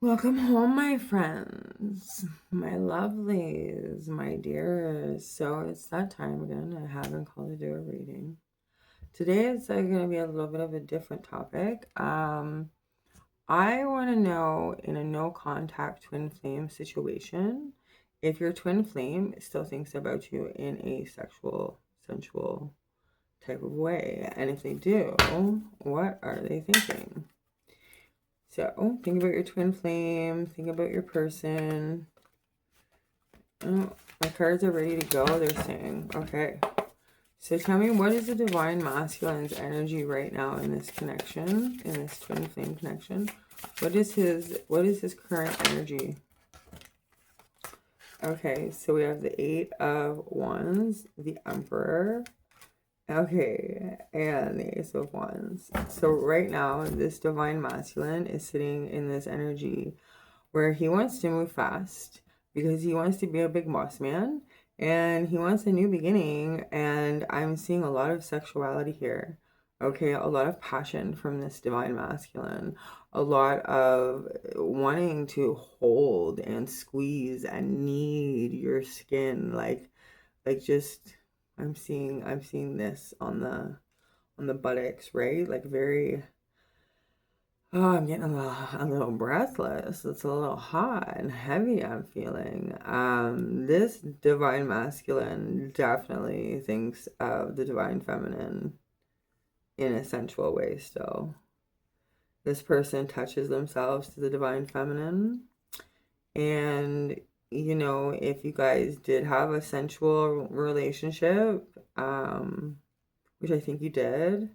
Welcome home, my friends, my lovelies, my dears. So it's that time again. I haven't called to do a reading. Today it's going to be a little bit of a different topic. I want to know, in a no contact twin flame situation, if your twin flame still thinks about you in a sexual, sensual type of way. And if they do, what are they thinking? So think about your twin flame, think about your person. Oh, my cards are ready to go, they're saying. Okay. So tell me, what is the divine masculine's energy right now in this connection, in this twin flame connection? What is his current energy? Okay, so we have the Eight of Wands, the Emperor. Okay, and the Ace of Wands. So right now, this divine masculine is sitting in this energy where he wants to move fast because he wants to be a big boss man and he wants a new beginning. And I'm seeing a lot of sexuality here. Okay, a lot of passion from this divine masculine, a lot of wanting to hold and squeeze and need your skin, like just I'm seeing this on the buttocks, right? Like very. Oh, I'm getting a little breathless. It's a little hot and heavy, I'm feeling. This divine masculine definitely thinks of the divine feminine in a sensual way still. This person touches themselves to the divine feminine. And, if you guys did have a sensual relationship, which I think you did,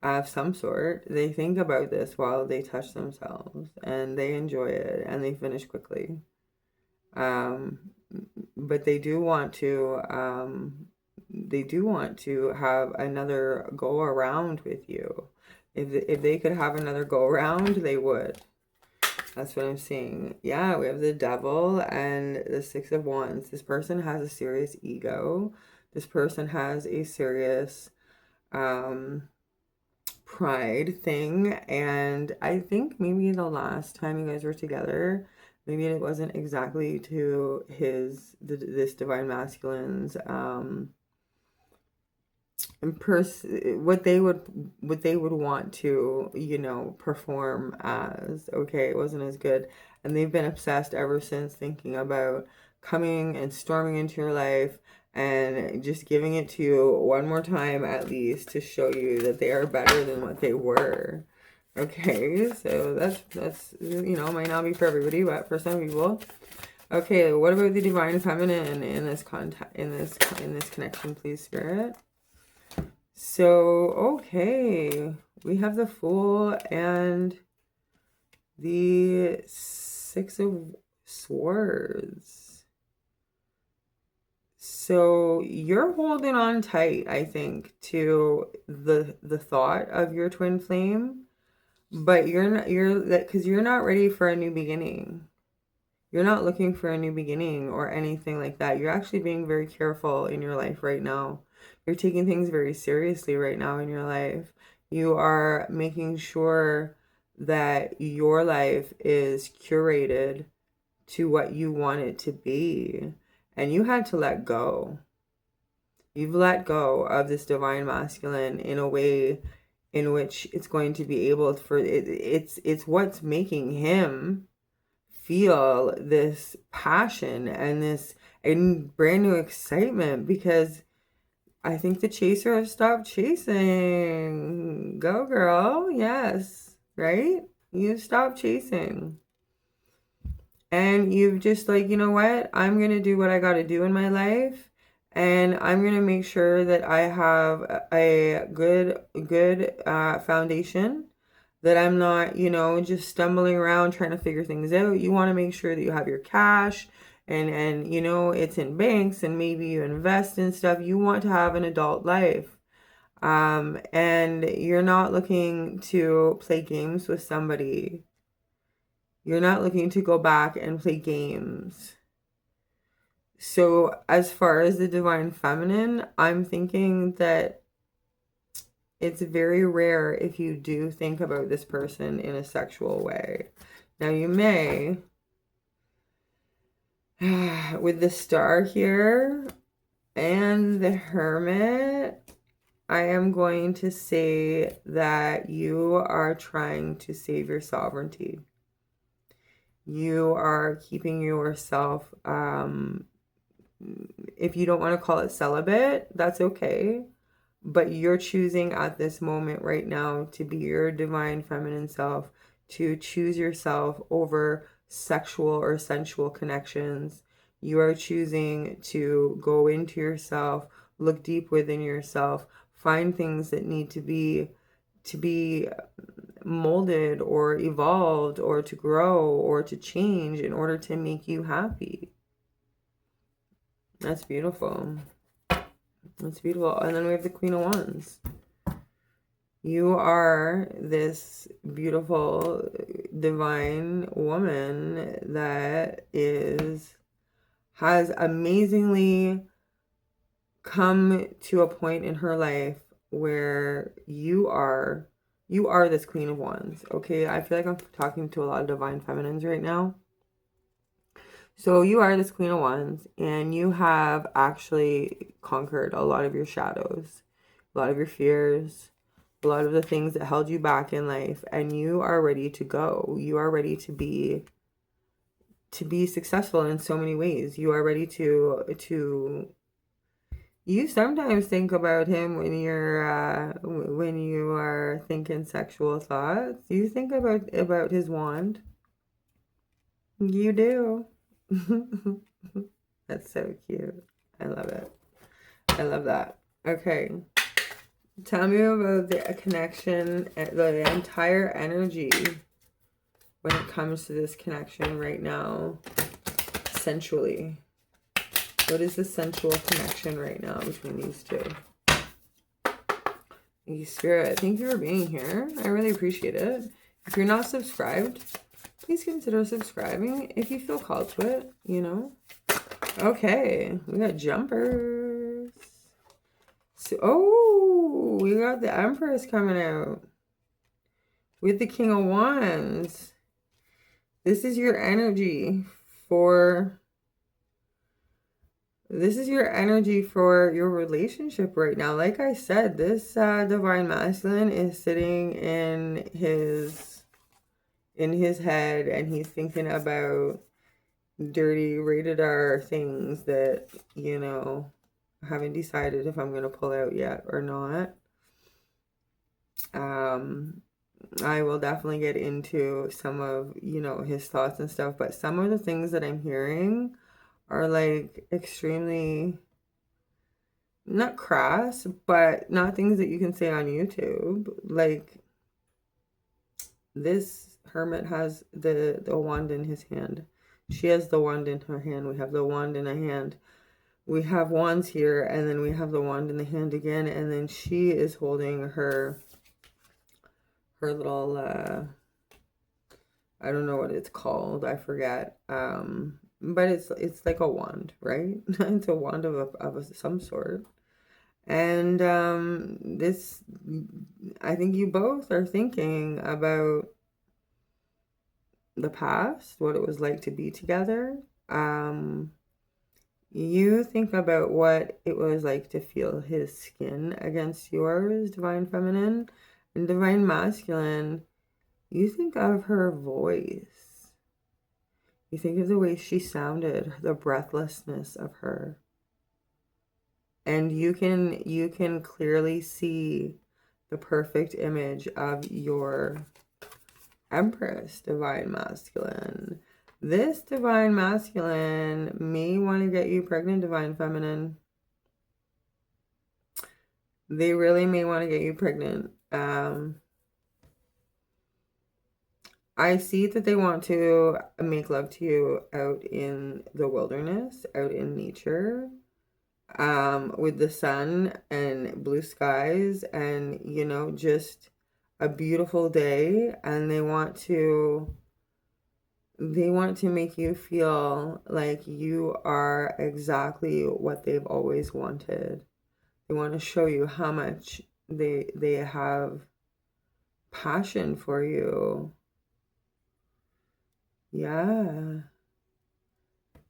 of some sort, they think about this while they touch themselves and they enjoy it and they finish quickly. Um, but they do want to have another go around with you. If they could have another go around, they would. That's what I'm seeing. Yeah, we have the Devil and the Six of Wands. This person has a serious ego. This person has a serious pride thing, and I think maybe the last time you guys were together, maybe it wasn't exactly to this divine masculine's what they would want to perform as. Okay, it wasn't as good, and they've been obsessed ever since, thinking about coming and storming into your life and just giving it to you one more time at least to show you that they are better than what they were. Okay, so that's might not be for everybody, but for some people. Okay, what about the divine feminine in this contact, in this connection, please, spirit? So, okay, we have the Fool and the Six of Swords. So you're holding on tight, I think, to the thought of your twin flame, but you're not ready for a new beginning. You're not looking for a new beginning or anything like that. You're actually being very careful in your life right now. You're taking things very seriously right now in your life. You are making sure that your life is curated to what you want it to be. And you had to let go. You've let go of this divine masculine in a way in which it's going to be able for it's what's making him feel this passion and this and brand new excitement, because I think the chaser has stopped chasing. Go girl. Yes. Right? You stopped chasing. And you've just like, you know what? I'm going to do what I got to do in my life. And I'm going to make sure that I have a good foundation, that I'm not, just stumbling around trying to figure things out. You want to make sure that you have your cash and it's in banks, and maybe you invest in stuff. You want to have an adult life. And you're not looking to play games with somebody. You're not looking to go back and play games. So as far as the divine feminine, I'm thinking that it's very rare if you do think about this person in a sexual way. Now you may, with the Star here and the Hermit, I am going to say that you are trying to save your sovereignty. You are keeping yourself, if you don't want to call it celibate, that's okay. But you're choosing at this moment right now to be your divine feminine self, to choose yourself over sexual or sensual connections. You are choosing to go into yourself, look deep within yourself, find things that need to be molded or evolved or to grow or to change in order to make you happy. That's beautiful. That's beautiful. And then we have the Queen of Wands. You are this beautiful divine woman that has amazingly come to a point in her life where you are this Queen of Wands. Okay, I feel like I'm talking to a lot of divine feminines right now. So you are this Queen of Wands, and you have actually conquered a lot of your shadows, a lot of your fears, a lot of the things that held you back in life, and you are ready to go. You are ready to be successful in so many ways. You are ready to you sometimes think about him when you are thinking sexual thoughts. You think about his wand. You do. That's so cute. I love it. I love that. Okay. Tell me about the connection, the entire energy when it comes to this connection right now, sensually. What is the sensual connection right now between these two? Thank you, Spirit. Thank you for being here. I really appreciate it. If you're not subscribed, please consider subscribing if you feel called to it, you know. Okay, we got jumpers. So, oh, we got the Empress coming out with the King of Wands. This is your energy for your relationship right now. Like I said, this divine masculine is sitting in his head, and he's thinking about dirty rated R things that, you know, I haven't decided if I'm going to pull out yet or not. I will definitely get into some of, you know, his thoughts and stuff, but some of the things that I'm hearing are like extremely, not crass, but not things that you can say on YouTube. Like, this hermit has the wand in his hand. She has the wand in her hand. We have the wand in a hand. We have wands here, and then we have the wand in the hand again, and then she is holding her little, I don't know what it's called. I forget. But it's like a wand, right? It's a wand of some sort. And this, I think you both are thinking about the past, what it was like to be together. You think about what it was like to feel his skin against yours, divine feminine, and divine masculine. You think of her voice. You think of the way she sounded, the breathlessness of her. And you can clearly see the perfect image of your Empress, divine masculine. This divine masculine may want to get you pregnant, divine feminine. They really may want to get you pregnant. I see that they want to make love to you out in the wilderness, out in nature, with the sun and blue skies and, you know, just a beautiful day. And they want to make you feel like you are exactly what they've always wanted. They want to show you how much They have passion for you. Yeah.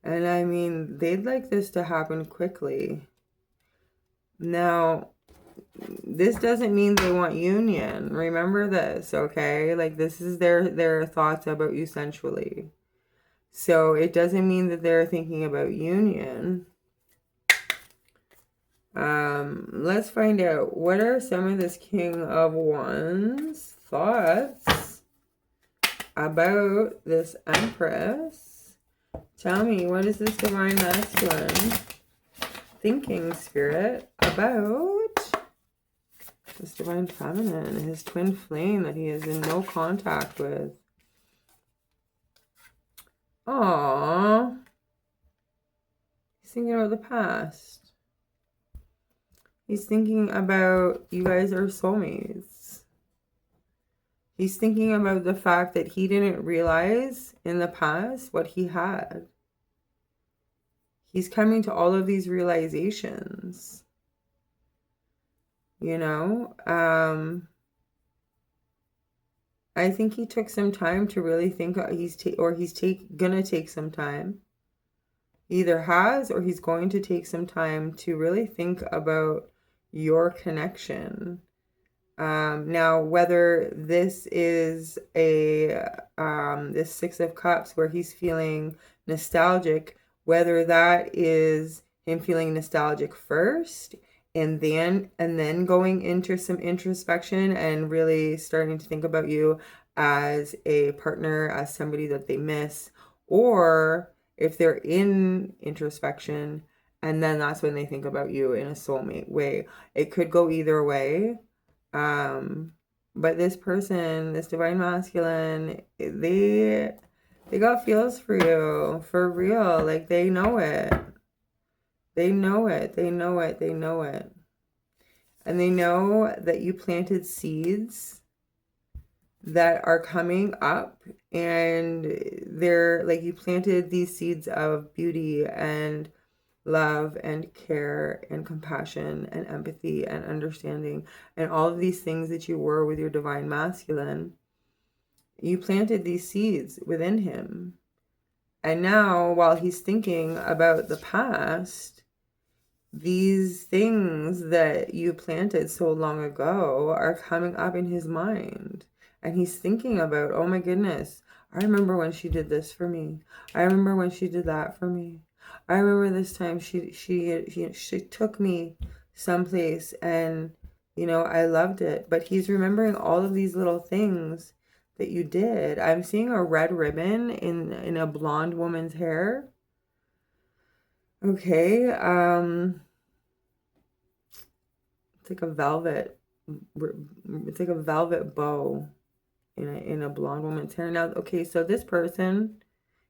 And I mean, they'd like this to happen quickly. Now, this doesn't mean they want union. Remember this, okay? Like, this is their thoughts about you sensually. So it doesn't mean that they're thinking about union. Let's find out, what are some of this King of Wands thoughts about this Empress? Tell me, what is this Divine Masculine thinking, Spirit, about this Divine Feminine, his twin flame that he is in no contact with? Aww. He's thinking about the past. He's thinking about you guys are soulmates. He's thinking about the fact that he didn't realize in the past what he had. He's coming to all of these realizations. You know? I think he took some time to really think. He's gonna take some time. Either has, or he's going to take some time to really think about your connection. Now, whether this is this Six of Cups where he's feeling nostalgic, whether that is him feeling nostalgic first and then going into some introspection and really starting to think about you as a partner, as somebody that they miss, or if they're in introspection and then that's when they think about you in a soulmate way. It could go either way. But this person, this Divine Masculine, they got feels for you, for real. Like, they know it. They know it. They know it. They know it. And they know that you planted seeds that are coming up, and they're like, you planted these seeds of beauty and love and care and compassion and empathy and understanding and all of these things that you were with your Divine Masculine. You planted these seeds within him. And now, while he's thinking about the past, these things that you planted so long ago are coming up in his mind. And he's thinking about, oh my goodness, I remember when she did this for me. I remember when she did that for me. I remember this time she took me someplace and, you know, I loved it. But he's remembering all of these little things that you did. I'm seeing a red ribbon in a blonde woman's hair. Okay, it's like a velvet bow in a blonde woman's hair. Now, okay, so this person,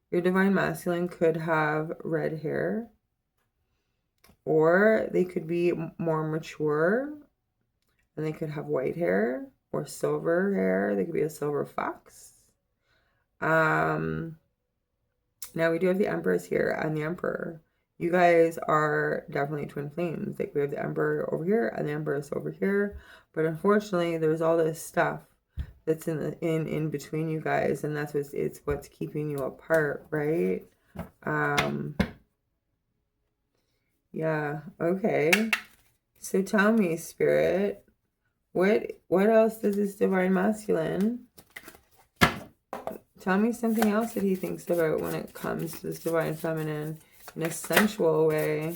your Divine Masculine, could have red hair, or they could be more mature and they could have white hair or silver hair. They could be a silver fox. Now we do have the Empress here and the Emperor. You guys are definitely twin flames. Like, we have the Emperor over here and the Empress over here. But unfortunately, there's all this stuff that's in between you guys, and that's what's keeping you apart, right? Yeah, okay. So tell me, Spirit, what else does this Divine Masculine, tell me something else that he thinks about when it comes to this Divine Feminine in a sensual way.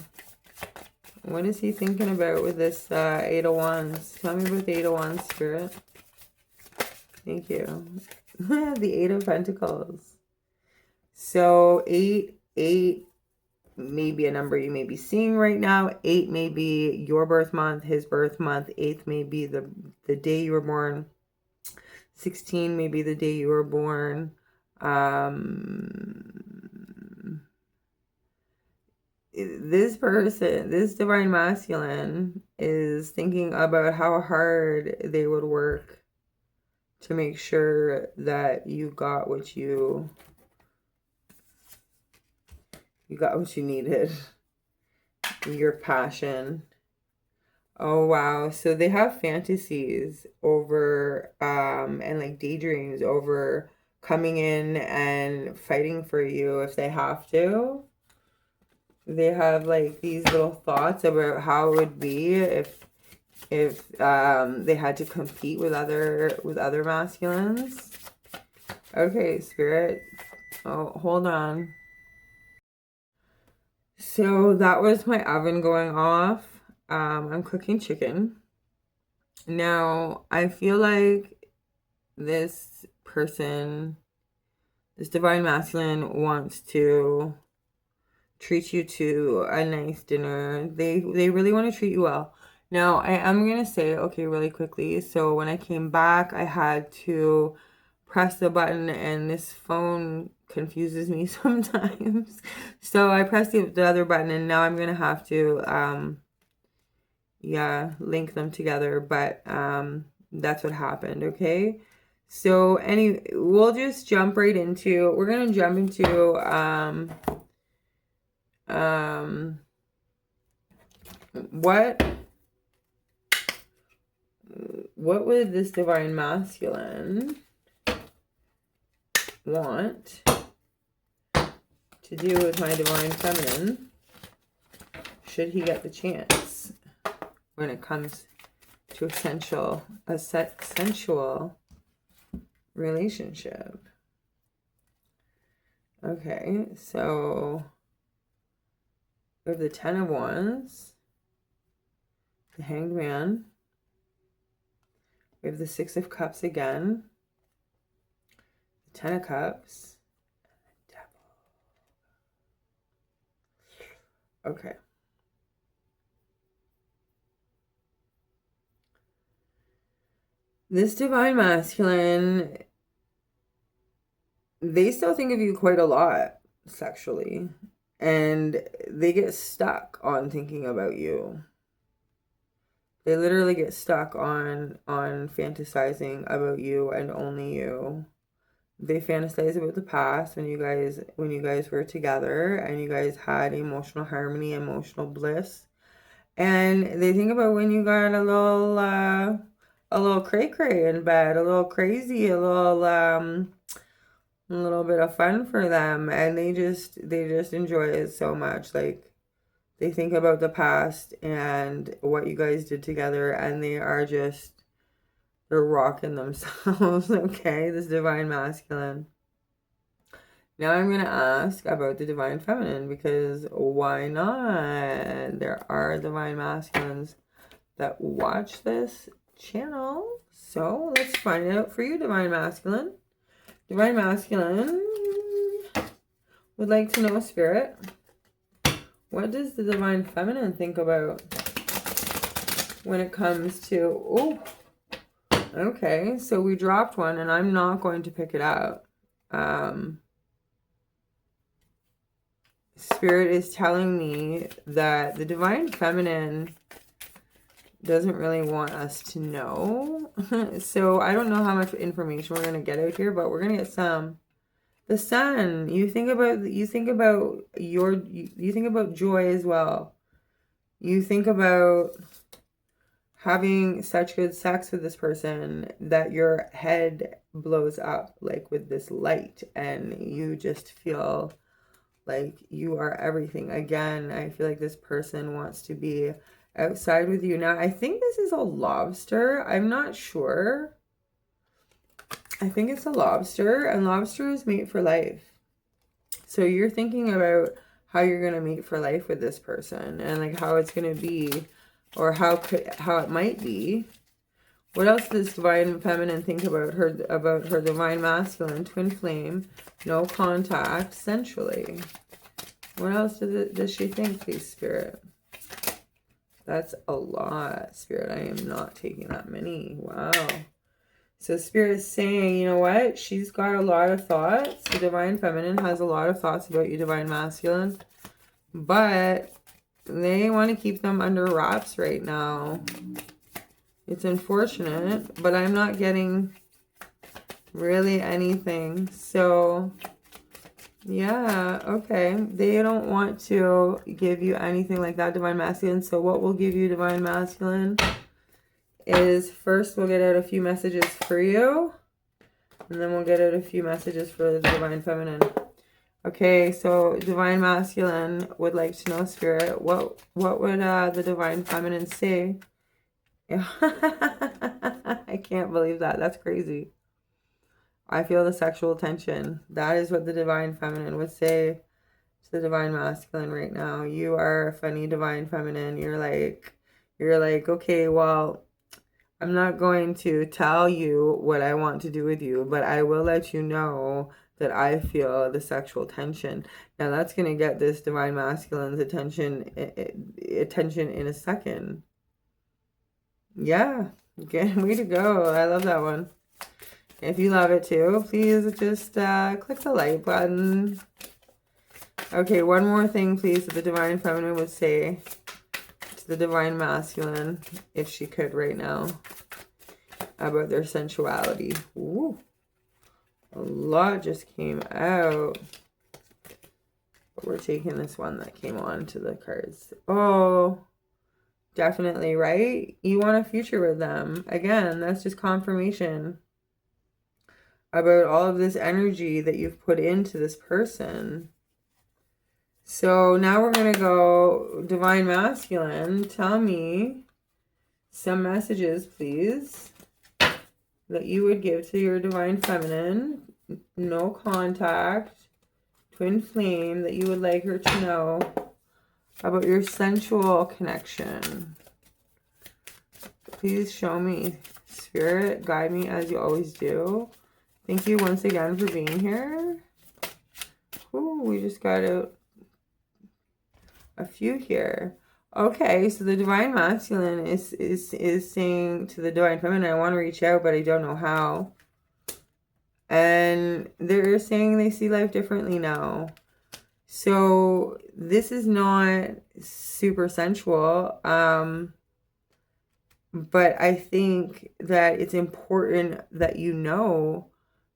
What is he thinking about with this Eight of Wands? Tell me about the Eight of Wands, Spirit. Thank you. The Eight of Pentacles. So 8 may be a number you may be seeing right now. 8 may be your birth month, his birth month. 8 may be the day you were born. 16 may be the day you were born. This person, this Divine Masculine, is thinking about how hard they would work to make sure that you got what you needed. Your passion. Oh wow. So they have fantasies over and like daydreams over coming in and fighting for you if they have to. They have like these little thoughts about how it would be if they had to compete with other masculines. Okay, spirit. Oh, hold on. So that was my oven going off. I'm cooking chicken. Now, I feel like this person, this divine masculine, wants to treat you to a nice dinner. They really want to treat you well. Now, I am going to say, okay, really quickly. So when I came back, I had to press the button and this phone confuses me sometimes. So I pressed the other button and now I'm going to have to yeah, link them together, but that's what happened, okay? So we'll just jump right into, we're going to jump into what would this divine masculine want to do with my divine feminine should he get the chance when it comes to a sensual relationship? Okay, so we have the Ten of Wands, the Hanged Man, we have the Six of Cups again, the Ten of Cups, and the Devil. Okay. This divine masculine, they still think of you quite a lot sexually, and they get stuck on thinking about you. They literally get stuck on fantasizing about you and only you. They fantasize about the past when you guys were together and you guys had emotional harmony, emotional bliss. And they think about when you got a little cray cray in bed, a little crazy, a little bit of fun for them, and they just enjoy it so much. Like, they think about the past and what you guys did together, and they're rocking themselves. Okay, this divine masculine. Now I'm going to ask about the divine feminine, because why not? There are divine masculines that watch this channel. So let's find it out for you, divine masculine. Divine masculine would like to know, spirit, what does the divine feminine think about when it comes to, oh, okay, so we dropped one and I'm not going to pick it up. Spirit is telling me that the divine feminine doesn't really want us to know. So I don't know how much information we're going to get out here, but we're going to get some. The sun, you think about joy as well. You think about having such good sex with this person that your head blows up like with this light and you just feel like you are everything. Again, I feel like this person wants to be outside with you. Now, I think this is a lobster. I'm not sure. I think it's a lobster, and lobsters mate for life. So you're thinking about how you're going to mate for life with this person and like how it's going to be, or how it might be. What else does divine feminine think about her divine masculine, twin flame, no contact, sensually? What else does she think, please, spirit? That's a lot, spirit. I am not taking that many. Wow. So spirit is saying, you know what? She's got a lot of thoughts. The divine feminine has a lot of thoughts about you, divine masculine. But they want to keep them under wraps right now. It's unfortunate, but I'm not getting really anything. So Yeah, okay. They don't want to give you anything like that, Divine Masculine. So what will give you, Divine Masculine, is first we'll get out a few messages for you. And then we'll get out a few messages for the Divine Feminine. Okay, so Divine Masculine would like to know, Spirit, what would the Divine Feminine say? I can't believe that. That's crazy. I feel the sexual tension. That is what the Divine Feminine would say to the Divine Masculine right now. You are a funny Divine Feminine. You're like, okay, well, I'm not going to tell you what I want to do with you, but I will let you know that I feel the sexual tension. Now that's going to get this Divine Masculine's attention in a second. Yeah, way to go. I love that one. If you love it too, please just click the like button. Okay, one more thing, please, that the Divine Feminine would say to the Divine Masculine, if she could right now, about their sensuality. Ooh, a lot just came out. But we're taking this one that came on to the cards. Oh, definitely, right? You want a future with them. Again, that's just confirmation about all of this energy that you've put into this person. So now we're going to go Divine Masculine. Tell me some messages, please, that you would give to your Divine Feminine. No contact, twin flame, that you would like her to know about your sensual connection. Please show me. Spirit, guide me as you always do. Thank you once again for being here. Ooh, we just got a few here. Okay, so the Divine Masculine is saying to the Divine Feminine, I want to reach out, but I don't know how. And they're saying they see life differently now. So this is not super sensual. But I think that it's important that you know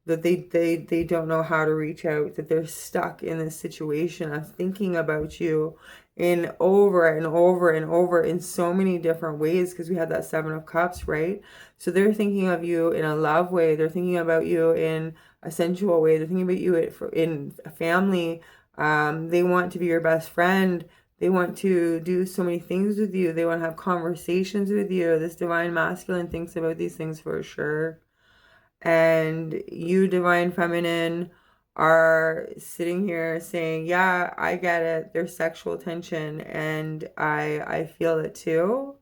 that they don't know how to reach out, that they're stuck in this situation of thinking about you in over and over and over in so many different ways, because we had that 7 of Cups, right? So they're thinking of you in a love way. They're thinking about you in a sensual way. They're thinking about you in a family. They want to be your best friend. They want to do so many things with you. They want to have conversations with you. This Divine Masculine thinks about these things for sure. And you, Divine Feminine, are sitting here saying, yeah, I get it. There's sexual tension and I feel it too.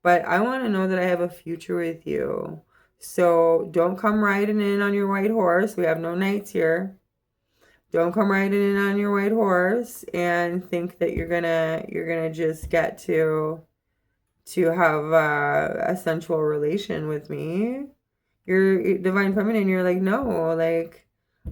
But I want to know that I have a future with you. So don't come riding in on your white horse. We have no knights here. Don't come riding in on your white horse and think that you're gonna just get to have a sensual relation with me. You're Divine Feminine. You're like, no, like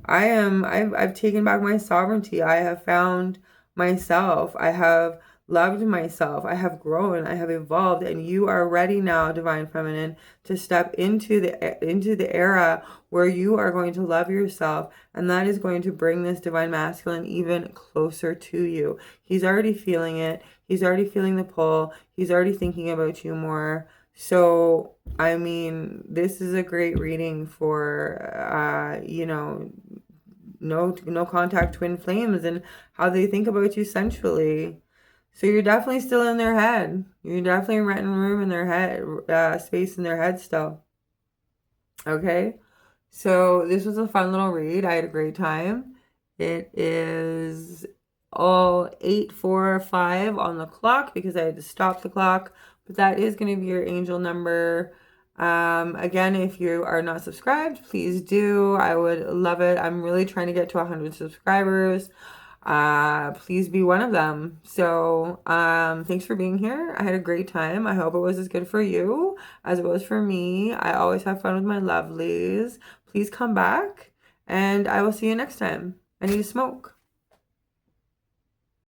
I've taken back my sovereignty. I have found myself. I have loved myself. I have grown. I have evolved, and you are ready now, Divine Feminine, to step into the era where you are going to love yourself, and that is going to bring this Divine Masculine even closer to you. He's already feeling it. He's already feeling the pull. He's already thinking about you more. So, I mean, this is a great reading for, no contact twin flames and how they think about you sensually. So you're definitely still in their head. You're definitely renting room in their head, space in their head still. Okay? So this was a fun little read. I had a great time. It is all 8:45 on the clock because I had to stop the clock. But that is going to be your angel number. Again, if you are not subscribed, please do. I would love it. I'm really trying to get to 100 subscribers. Please be one of them. So thanks for being here. I had a great time. I hope it was as good for you as it was for me. I always have fun with my lovelies. Please come back, and I will see you next time. I need to smoke.